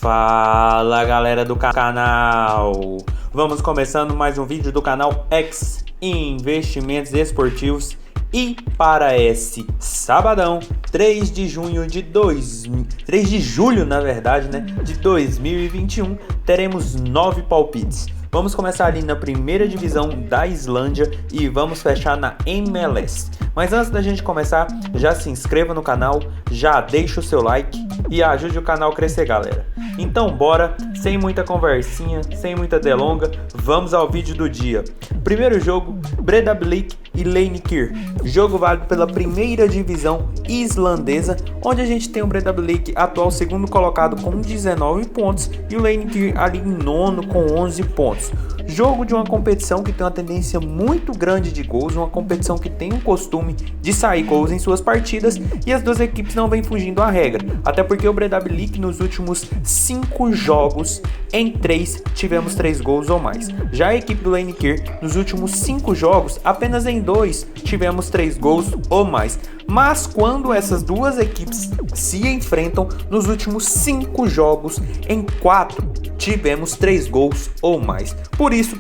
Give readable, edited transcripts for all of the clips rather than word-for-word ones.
Fala galera do canal, vamos começando mais um vídeo do canal X Investimentos Esportivos e para esse sabadão, 3 de julho na verdade, de 2021, teremos 9 palpites. Vamos começar ali na primeira divisão da Islândia e vamos fechar na MLS. Mas antes da gente começar, já se inscreva no canal, já deixa o seu like e ajude o canal a crescer, galera. Então bora, sem muita conversinha, sem muita delonga, vamos ao vídeo do dia. Primeiro jogo, Breiðablik e Leinekir. Jogo válido pela primeira divisão islandesa, onde a gente tem o Breiðablik atual segundo colocado com 19 pontos e o Leinekir ali em nono com 11 pontos. Jogo de uma competição que tem uma tendência muito grande de gols, uma competição que tem o costume de sair gols em suas partidas e as duas equipes não vêm fugindo à regra, até porque o Breiðablik nos últimos 5 jogos, em 3 tivemos 3 gols ou mais. Já a equipe do Leinekir, nos últimos 5 jogos, apenas em 2 tivemos 3 gols ou mais. Mas quando essas duas equipes se enfrentam, nos últimos 5 jogos, em 4 tivemos 3 gols ou mais. Por isso,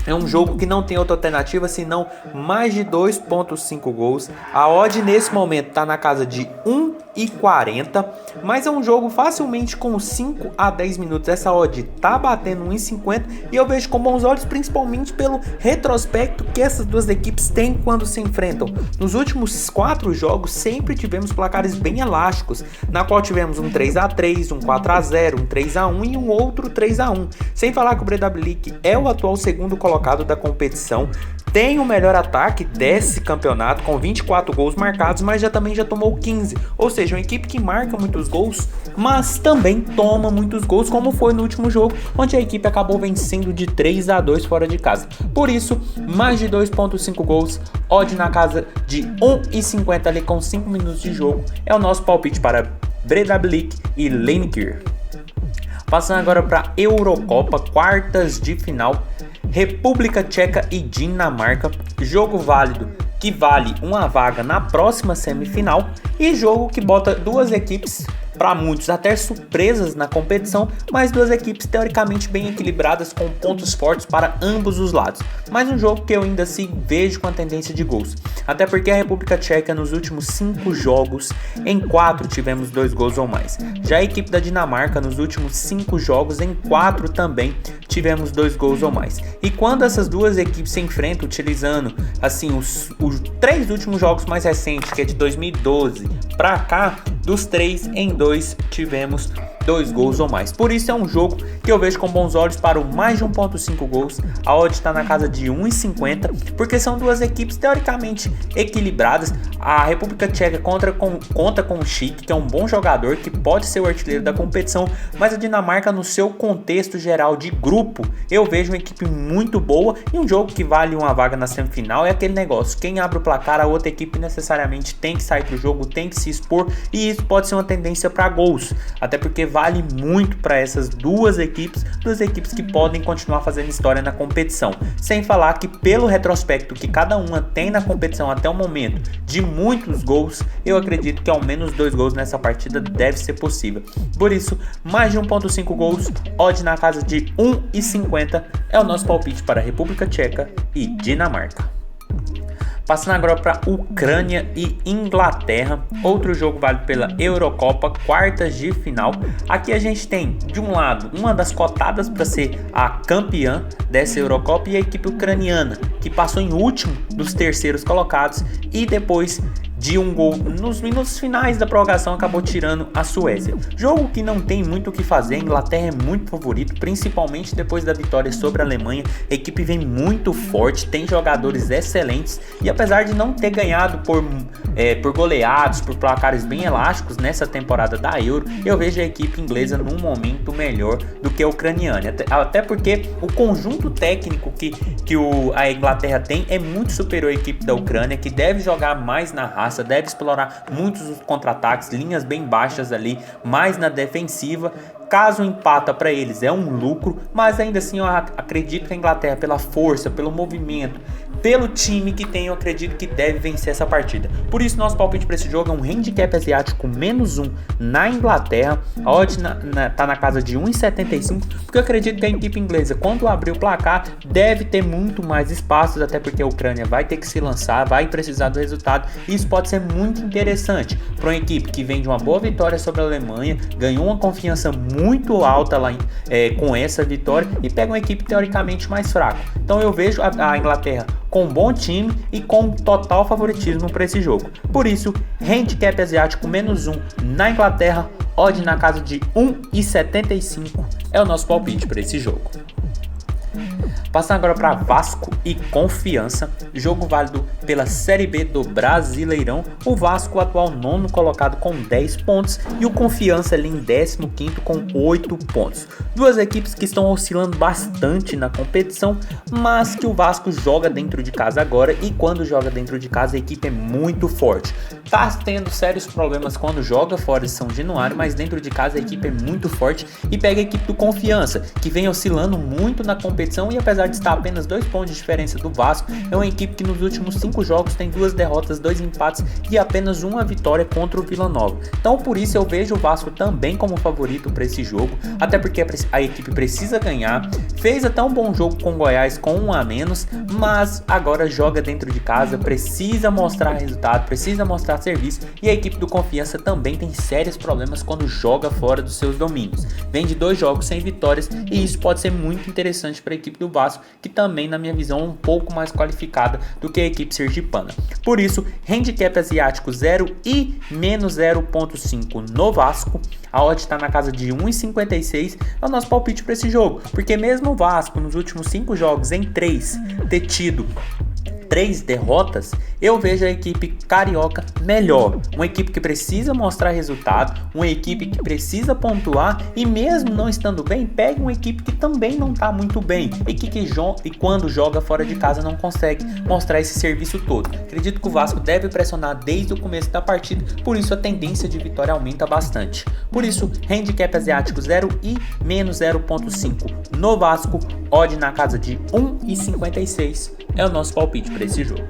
é um jogo que não tem outra alternativa senão mais de 2.5 gols. A odd nesse momento está na casa de 1,40, mas é um jogo facilmente com 5 a 10 minutos. Essa odd está batendo 1,50 e eu vejo com bons olhos, principalmente pelo retrospecto que essas duas equipes têm quando se enfrentam. Nos últimos 4 jogos sempre tivemos placares bem elásticos, na qual tivemos um 3-3, um 4-0, um 3-1 e um outro 3-1. Sem falar que o Breiðablik é o atual segundo colocado da competição, tem o melhor ataque desse campeonato com 24 gols marcados, mas também já tomou 15, ou seja, uma equipe que marca muitos gols, mas também toma muitos gols, como foi no último jogo, onde a equipe acabou vencendo de 3-2 fora de casa. Por isso, mais de 2.5 gols, odd na casa de 1,50 ali com 5 minutos de jogo, é o nosso palpite para Breiðablik e Leinekir. Passando agora para Eurocopa, quartas de final, República Tcheca e Dinamarca, jogo válido que vale uma vaga na próxima semifinal e jogo que bota duas equipes, para muitos até surpresas na competição, mas duas equipes teoricamente bem equilibradas com pontos fortes para ambos os lados. Mas um jogo que eu ainda assim vejo com a tendência de gols, até porque a República Tcheca nos últimos 5 jogos, em 4 tivemos 2 gols ou mais. Já a equipe da Dinamarca nos últimos 5 jogos, em 4 também tivemos 2 gols ou mais. E quando essas duas equipes se enfrentam, utilizando assim os 3 últimos jogos mais recentes, que é de 2012 para cá, dos 3 em 2 tivemos 2 gols ou mais. Por isso é um jogo que eu vejo com bons olhos para o mais de 1.5 gols. A odd está na casa de 1,50, porque são duas equipes teoricamente equilibradas. A República Tcheca conta com o Schick, que é um bom jogador, que pode ser o artilheiro da competição, mas a Dinamarca, no seu contexto geral de grupo, eu vejo uma equipe muito boa e um jogo que vale uma vaga na semifinal. É aquele negócio, quem abre o placar, a outra equipe necessariamente tem que sair para o jogo, tem que se expor, e isso pode ser uma tendência para gols, até porque vale muito para essas duas equipes que podem continuar fazendo história na competição. Sem falar que pelo retrospecto que cada uma tem na competição até o momento, de muitos gols, eu acredito que ao menos 2 gols nessa partida deve ser possível. Por isso, mais de 1.5 gols, odd na casa de 1,50 é o nosso palpite para a República Tcheca e Dinamarca. Passando agora para Ucrânia e Inglaterra, outro jogo válido pela Eurocopa, quartas de final. Aqui a gente tem, de um lado, uma das cotadas para ser a campeã dessa Eurocopa e a equipe ucraniana, que passou em último dos terceiros colocados e depois de um gol nos minutos finais da prorrogação acabou tirando a Suécia. Jogo que não tem muito o que fazer, a Inglaterra é muito favorito, principalmente depois da vitória sobre a Alemanha. A equipe vem muito forte, tem jogadores excelentes e apesar de não ter ganhado por goleados, por placares bem elásticos nessa temporada da Euro, eu vejo a equipe inglesa num momento melhor do que a ucraniana, até porque o conjunto técnico que a Inglaterra tem é muito superior à equipe da Ucrânia, que deve jogar mais na raça, deve explorar muitos os contra-ataques, linhas bem baixas ali, mais na defensiva. Caso empata para eles é um lucro, mas ainda assim eu acredito que a Inglaterra, pela força, pelo movimento, pelo time que tem, eu acredito que deve vencer essa partida. Por isso, nosso palpite para esse jogo é um handicap asiático -1 na Inglaterra. A odd tá na casa de 1,75, porque eu acredito que a equipe inglesa, quando abrir o placar, deve ter muito mais espaços, até porque a Ucrânia vai ter que se lançar, vai precisar do resultado. Isso pode ser muito interessante para uma equipe que vem de uma boa vitória sobre a Alemanha, ganhou uma confiança muito alta lá com essa vitória e pega uma equipe teoricamente mais fraca. Então eu vejo a Inglaterra com um bom time e com total favoritismo para esse jogo. Por isso, handicap asiático -1 na Inglaterra, odd na casa de 1,75 é o nosso palpite para esse jogo. Passando agora para Vasco e Confiança, jogo válido pela Série B do Brasileirão. O Vasco, atual 9º colocado com 10 pontos e o Confiança ali em 15º com 8 pontos. Duas equipes que estão oscilando bastante na competição, mas que o Vasco joga dentro de casa agora e quando joga dentro de casa a equipe é muito forte. Tá tendo sérios problemas quando joga fora de São Januário, mas dentro de casa a equipe é muito forte e pega a equipe do Confiança, que vem oscilando muito na competição e apesar de estar apenas 2 pontos de diferença do Vasco, é uma equipe que nos últimos 5 jogos tem 2 derrotas, 2 empates e apenas uma vitória contra o Vila Nova. Então por isso eu vejo o Vasco também como favorito para esse jogo, até porque a equipe precisa ganhar, fez até um bom jogo com o Goiás com 1 a menos, mas agora joga dentro de casa, precisa mostrar resultado, precisa mostrar serviço e a equipe do Confiança também tem sérios problemas quando joga fora dos seus domínios. Vem de 2 jogos sem vitórias e isso pode ser muito interessante para a equipe do Vasco, que também na minha visão é um pouco mais qualificada do que a equipe sergipana. Por isso, handicap asiático 0 e -0,5 no Vasco. A odd está na casa de 1,56, é o nosso palpite para esse jogo, porque mesmo o Vasco nos últimos 5 jogos em 3 ter tido 3 derrotas, eu vejo a equipe carioca melhor, uma equipe que precisa mostrar resultado, uma equipe que precisa pontuar e mesmo não estando bem, pega uma equipe que também não está muito bem e quando joga fora de casa não consegue mostrar esse serviço todo. Acredito que o Vasco deve pressionar desde o começo da partida, por isso a tendência de vitória aumenta bastante. Por isso, handicap asiático 0 e -0,5 no Vasco, odd na casa de 1,56 é o nosso palpite para esse jogo.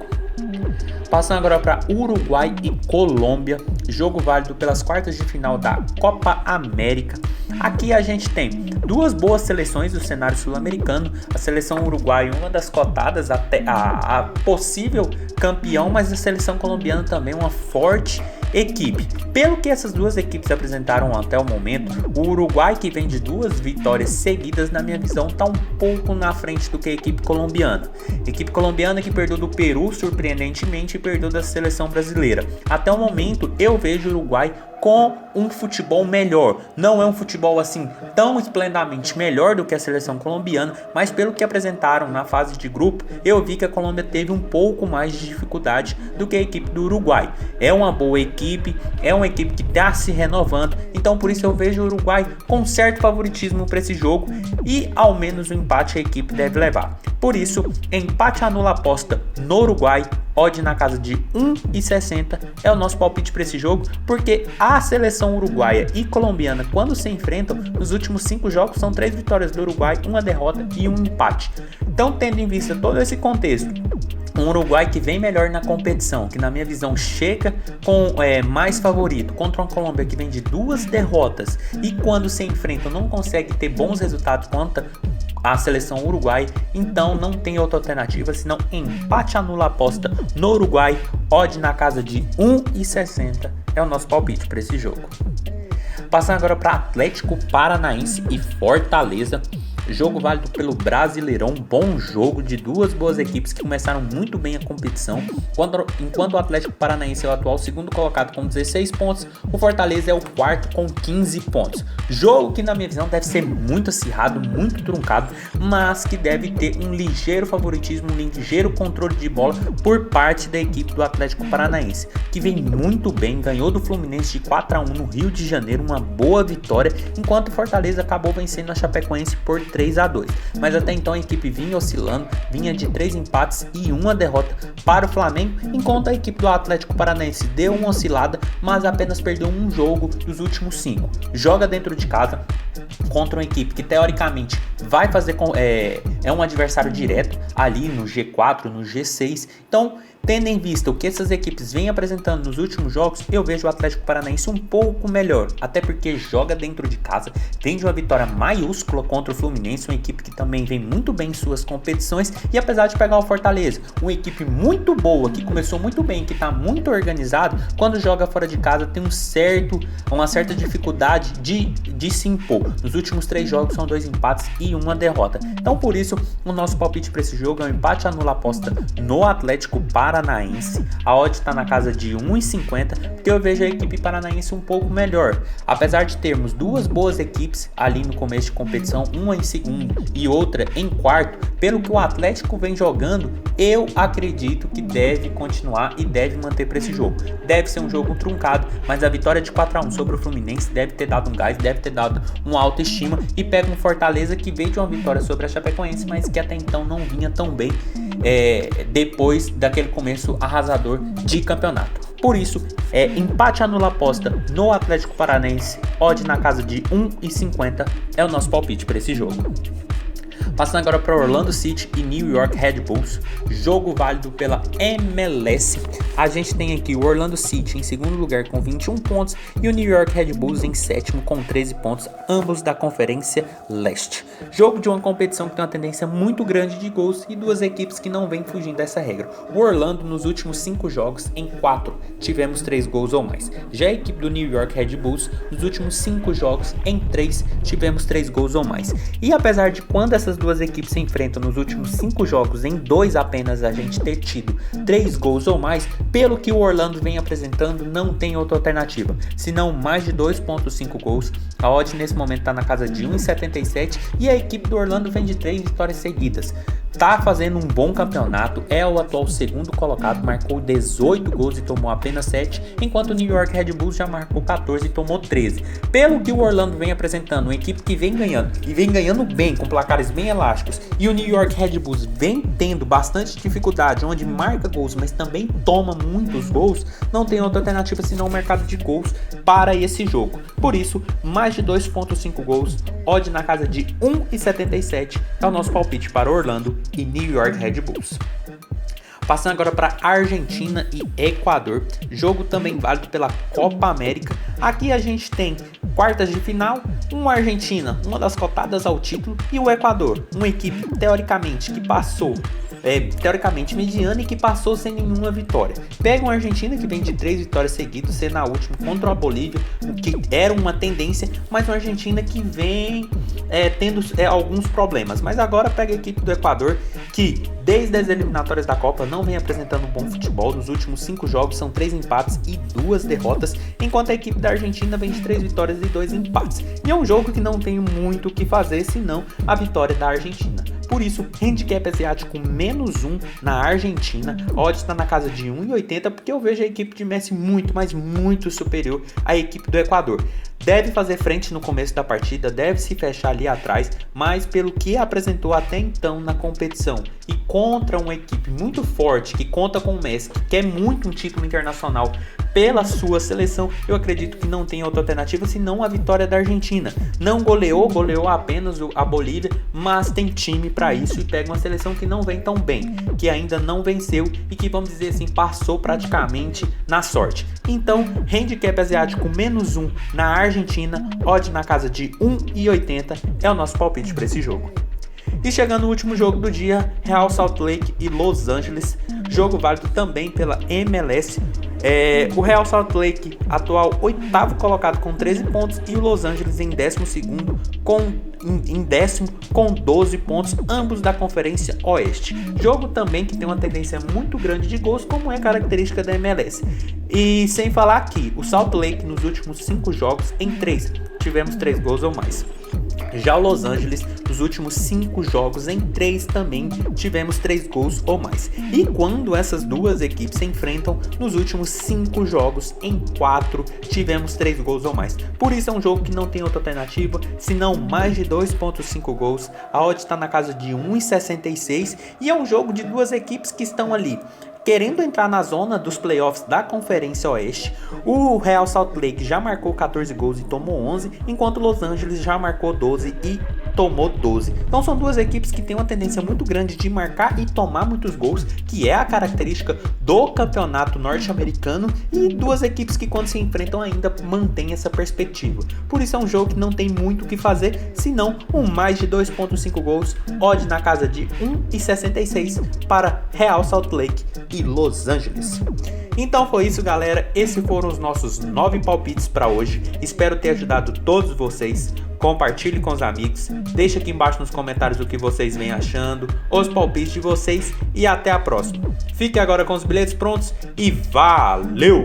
Passando agora para Uruguai e Colômbia, jogo válido pelas quartas de final da Copa América. Aqui a gente tem 2 boas seleções do cenário sul-americano, a seleção uruguaia uma das cotadas até a possível campeão, mas a seleção colombiana também uma forte equipe. Pelo que essas duas equipes apresentaram até o momento, o Uruguai, que vem de 2 vitórias seguidas, na minha visão, está um pouco na frente do que a equipe colombiana. Equipe colombiana que perdeu do Peru surpreendentemente e perdeu da seleção brasileira. Até o momento, eu vejo o Uruguai com um futebol melhor. Não é um futebol assim tão esplendidamente melhor do que a seleção colombiana, mas pelo que apresentaram na fase de grupo, eu vi que a Colômbia teve um pouco mais de dificuldade do que a equipe do Uruguai. É uma boa equipe, é uma equipe que está se renovando, então por isso eu vejo o Uruguai com certo favoritismo para esse jogo e ao menos o empate a equipe deve levar. Por isso, empate anula a aposta no Uruguai, odd na casa de 1,60 é o nosso palpite para esse jogo, porque a seleção uruguaia e colombiana, quando se enfrentam, nos últimos 5 jogos são 3 vitórias do Uruguai, 1 derrota e 1 empate. Então, tendo em vista todo esse contexto, um Uruguai que vem melhor na competição, que na minha visão chega com mais favorito, contra uma Colômbia que vem de 2 derrotas e quando se enfrentam não consegue ter bons resultados contra a seleção uruguai, então não tem outra alternativa senão empate anula a aposta no Uruguai, odd na casa de 1,60 é o nosso palpite para esse jogo. Passando agora para Atlético Paranaense e Fortaleza, jogo válido pelo Brasileirão, bom jogo de 2 boas equipes que começaram muito bem a competição, enquanto o Atlético Paranaense é o atual 2º colocado com 16 pontos, o Fortaleza é o 4º com 15 pontos. Jogo que na minha visão deve ser muito acirrado, muito truncado, mas que deve ter um ligeiro favoritismo, um ligeiro controle de bola por parte da equipe do Atlético Paranaense, que vem muito bem, ganhou do Fluminense de 4-1 no Rio de Janeiro, uma boa vitória, enquanto o Fortaleza acabou vencendo a Chapecoense por 3-2, mas até então a equipe vinha oscilando, vinha de 3 empates e 1 derrota para o Flamengo, enquanto a equipe do Atlético Paranaense deu uma oscilada, mas apenas perdeu um jogo dos últimos 5. Joga dentro de casa contra uma equipe que teoricamente vai fazer é um adversário direto ali no G4, no G6. Então, tendo em vista o que essas equipes vêm apresentando nos últimos jogos, eu vejo o Atlético Paranaense um pouco melhor, até porque joga dentro de casa, vem de uma vitória maiúscula contra o Fluminense, uma equipe que também vem muito bem em suas competições, e apesar de pegar o Fortaleza, uma equipe muito boa, que começou muito bem, que está muito organizado, quando joga fora de casa tem uma certa dificuldade de se impor. Nos últimos 3 jogos são 2 empates e 1 derrota. Então por isso, o nosso palpite para esse jogo é um empate anula aposta no Atlético Paranaense. A odd está na casa de 1,50, porque eu vejo a equipe paranaense um pouco melhor. Apesar de termos 2 boas equipes ali no começo de competição, uma em segundo e outra em quarto, pelo que o Atlético vem jogando, eu acredito que deve continuar e deve manter para esse jogo. Deve ser um jogo truncado, mas a vitória de 4-1 sobre o Fluminense deve ter dado um gás, deve ter dado uma autoestima, e pega um Fortaleza que veio de uma vitória sobre a Chapecoense, mas que até então não vinha tão bem depois daquele começo arrasador de campeonato. Por isso, empate anula aposta no Atlético Paranaense, odd na casa de 1,50 é o nosso palpite para esse jogo. Passando agora para Orlando City e New York Red Bulls, jogo válido pela MLS. A gente tem aqui o Orlando City em segundo lugar com 21 pontos e o New York Red Bulls em sétimo com 13 pontos, ambos da Conferência Leste. Jogo de uma competição que tem uma tendência muito grande de gols e 2 equipes que não vêm fugindo dessa regra. O Orlando, nos últimos 5 jogos, em 4 tivemos 3 gols ou mais. Já a equipe do New York Red Bulls, nos últimos 5 jogos, em 3 tivemos 3 gols ou mais. E apesar de quando essas 2 equipes se enfrentam nos últimos 5 jogos, em 2 apenas a gente ter tido 3 gols ou mais, pelo que o Orlando vem apresentando, não tem outra alternativa, senão mais de 2,5 gols. A odd nesse momento está na casa de 1,77 e a equipe do Orlando vem de 3 vitórias seguidas. Tá fazendo um bom campeonato, é o atual segundo colocado, marcou 18 gols e tomou apenas 7, enquanto o New York Red Bulls já marcou 14 e tomou 13. Pelo que o Orlando vem apresentando, uma equipe que vem ganhando, e vem ganhando bem, com placares bem elásticos, e o New York Red Bulls vem tendo bastante dificuldade, onde marca gols, mas também toma muitos gols, não tem outra alternativa senão o mercado de gols para esse jogo. Por isso, mais de 2,5 gols, odd na casa de 1,77 é o nosso palpite para Orlando e New York Red Bulls. Passando agora para Argentina e Equador, jogo também válido pela Copa América. Aqui a gente tem quartas de final, uma Argentina, uma das cotadas ao título, e o Equador, uma equipe teoricamente que passou, teoricamente mediana e que passou sem nenhuma vitória. Pega uma Argentina que vem de 3 vitórias seguidas, sendo a última contra a Bolívia, o que era uma tendência, mas uma Argentina que vem tendo alguns problemas. Mas agora pega a equipe do Equador, que desde as eliminatórias da Copa não vem apresentando um bom futebol. Nos últimos 5 jogos são 3 empates e 2 derrotas, enquanto a equipe da Argentina vem de 3 vitórias e 2 empates. E é um jogo que não tem muito o que fazer senão a vitória da Argentina. Por isso, handicap asiático -1 na Argentina, a odd está na casa de 1,80, porque eu vejo a equipe de Messi muito, mas muito superior à equipe do Equador. Deve fazer frente no começo da partida, deve se fechar ali atrás, mas pelo que apresentou até então na competição e contra uma equipe muito forte que conta com o Messi, que quer muito um título internacional pela sua seleção, eu acredito que não tem outra alternativa senão a vitória da Argentina. Não goleou apenas a Bolívia, mas tem time para isso e pega uma seleção que não vem tão bem, que ainda não venceu e que, vamos dizer assim, passou praticamente na sorte. Então, handicap asiático -1 na Argentina, odd na casa de 1,80 é o nosso palpite para esse jogo. E chegando no último jogo do dia, Real Salt Lake e Los Angeles, jogo válido também pela MLS. O Real Salt Lake, atual 8º colocado com 13 pontos, e o Los Angeles em 12º com 12 pontos, ambos da Conferência Oeste. Jogo também que tem uma tendência muito grande de gols, como é característica da MLS. E sem falar que o Salt Lake nos últimos 5 jogos, em 3, tivemos 3 gols ou mais. Já o Los Angeles, nos últimos 5 jogos, em 3 também tivemos 3 gols ou mais. E quando essas duas equipes se enfrentam, nos últimos 5 jogos, em 4 tivemos 3 gols ou mais. Por isso é um jogo que não tem outra alternativa, senão mais de 2,5 gols. A odd está na casa de 1,66 e é um jogo de duas equipes que estão ali querendo entrar na zona dos playoffs da Conferência Oeste. O Real Salt Lake já marcou 14 gols e tomou 11, enquanto Los Angeles já marcou 12 e tomou 12. Então são duas equipes que têm uma tendência muito grande de marcar e tomar muitos gols, que é a característica do campeonato norte-americano, e duas equipes que quando se enfrentam ainda mantêm essa perspectiva. Por isso é um jogo que não tem muito o que fazer, senão um mais de 2.5 gols, odd na casa de 1,66 para Real Salt Lake e Los Angeles. Então foi isso, galera, esses foram os nossos 9 palpites para hoje, espero ter ajudado todos vocês. Compartilhe com os amigos, deixe aqui embaixo nos comentários o que vocês vêm achando, os palpites de vocês e até a próxima. Fique agora com os bilhetes prontos e valeu!